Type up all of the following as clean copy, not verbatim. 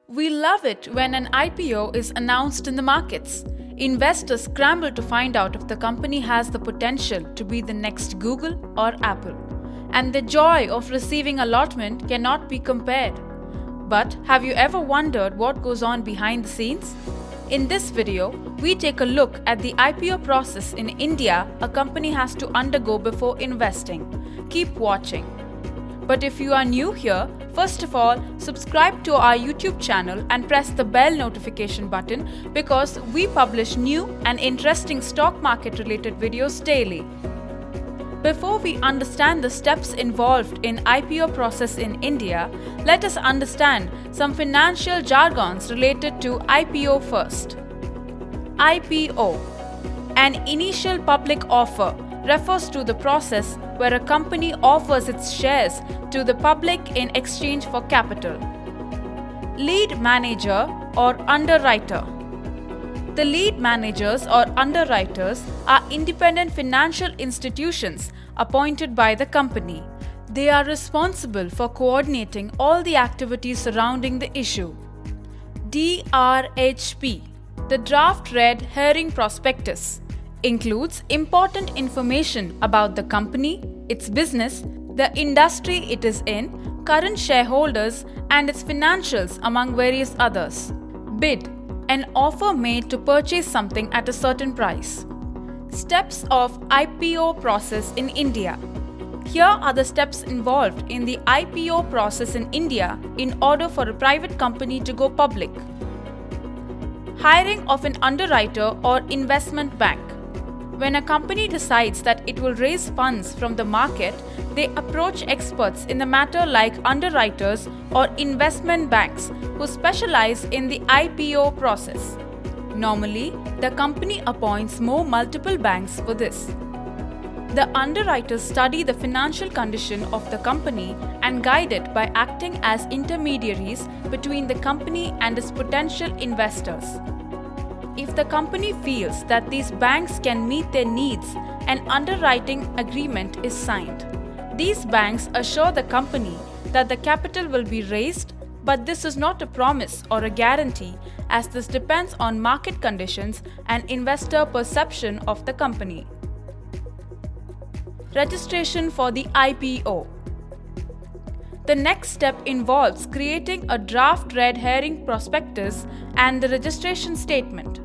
We love it when an IPO is announced in the markets. Investors scramble to find out if the company has the potential to be the next Google or Apple. And the joy of receiving allotment cannot be compared. But have you ever wondered what goes on behind the scenes? In this video, we take a look at the IPO process in India a company has to undergo before investing. Keep watching. But if you are new here, first of all, subscribe to our YouTube channel and press the bell notification button because we publish new and interesting stock market related videos daily. Before we understand the steps involved in IPO process in India, let us understand some financial jargons related to IPO first. IPO, an initial public offer, refers to the process where a company offers its shares to the public in exchange for capital. Lead manager or underwriter. The lead managers or underwriters are independent financial institutions appointed by the company. They are responsible for coordinating all the activities surrounding the issue. DRHP, the draft red herring prospectus, includes important information about the company, its business, the industry it is in, current shareholders, and its financials, among various others. Bid, an offer made to purchase something at a certain price. Steps of IPO process in India. Here are the steps involved in the IPO process in India in order for a private company to go public. Hiring of an underwriter or investment bank. When a company decides that it will raise funds from the market, they approach experts in the matter like underwriters or investment banks who specialize in the IPO process. Normally, the company appoints multiple banks for this. The underwriters study the financial condition of the company and guide it by acting as intermediaries between the company and its potential investors. If the company feels that these banks can meet their needs, an underwriting agreement is signed. These banks assure the company that the capital will be raised, but this is not a promise or a guarantee as this depends on market conditions and investor perception of the company. Registration for the IPO. The next step involves creating a draft red herring prospectus and the registration statement.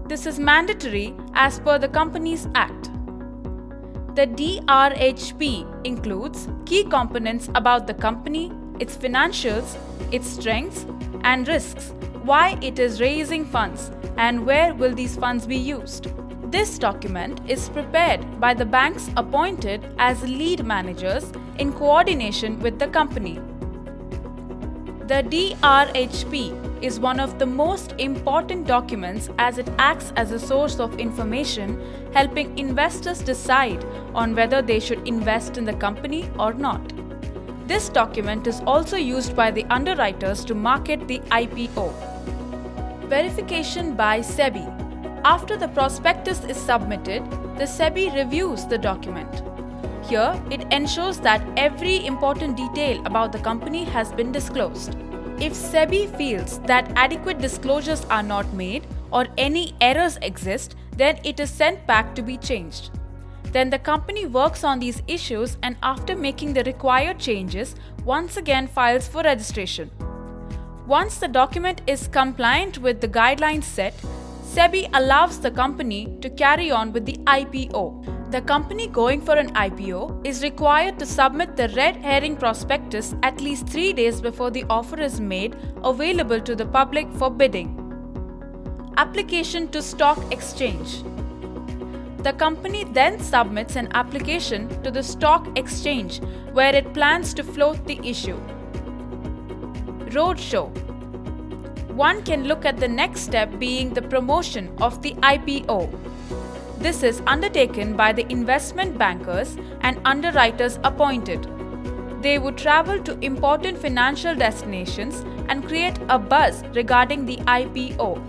This is mandatory as per the Companies Act. The DRHP includes key components about the company, its financials, its strengths and risks, why it is raising funds, and where will these funds be used. This document is prepared by the banks appointed as lead managers in coordination with the company. The DRHP is one of the most important documents as it acts as a source of information helping investors decide on whether they should invest in the company or not. This document is also used by the underwriters to market the IPO. Verification by SEBI. After the prospectus is submitted, the SEBI reviews the document. Here, it ensures that every important detail about the company has been disclosed. If SEBI feels that adequate disclosures are not made or any errors exist, then it is sent back to be changed. Then the company works on these issues and after making the required changes, once again files for registration. Once the document is compliant with the guidelines set, SEBI allows the company to carry on with the IPO. The company going for an IPO is required to submit the red herring prospectus at least 3 days before the offer is made available to the public for bidding. Application to stock exchange. The company then submits an application to the stock exchange where it plans to float the issue. Roadshow. One can look at the next step being the promotion of the IPO. This is undertaken by the investment bankers and underwriters appointed. They would travel to important financial destinations and create a buzz regarding the IPO.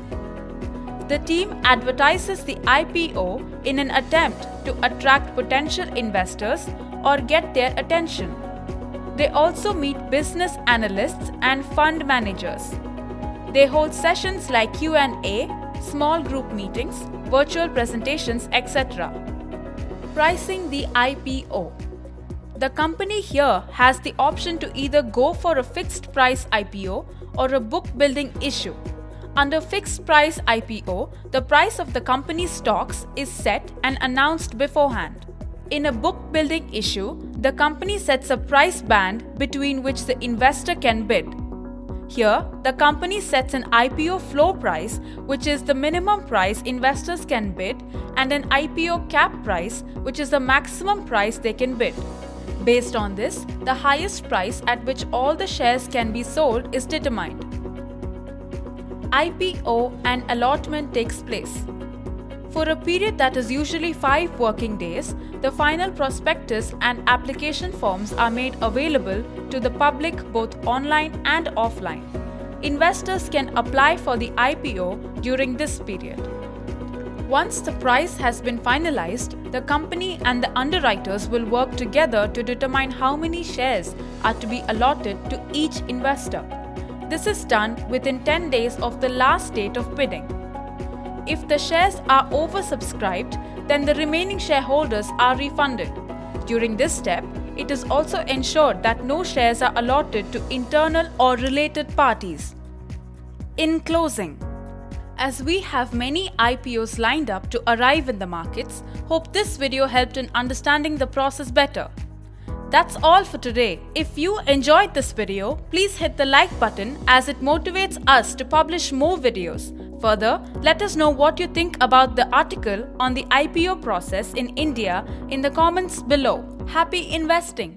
The team advertises the IPO in an attempt to attract potential investors or get their attention. They also meet business analysts and fund managers. They hold sessions like Q&A, small group meetings, virtual presentations, etc. Pricing the IPO. The company here has the option to either go for a fixed price IPO or a book building issue. Under fixed price IPO, the price of the company's stocks is set and announced beforehand. In a book building issue, the company sets a price band between which the investor can bid. Here, the company sets an IPO floor price, which is the minimum price investors can bid, and an IPO cap price, which is the maximum price they can bid. Based on this, the highest price at which all the shares can be sold is determined. IPO and allotment takes place. For a period that is usually 5 working days, the final prospectus and application forms are made available to the public both online and offline. Investors can apply for the IPO during this period. Once the price has been finalized, the company and the underwriters will work together to determine how many shares are to be allotted to each investor. This is done within 10 days of the last date of bidding. If the shares are oversubscribed, then the remaining shareholders are refunded. During this step, it is also ensured that no shares are allotted to internal or related parties. In closing, as we have many IPOs lined up to arrive in the markets, hope this video helped in understanding the process better. That's all for today. If you enjoyed this video, please hit the like button as it motivates us to publish more videos. Further, let us know what you think about the article on the IPO process in India in the comments below. Happy investing!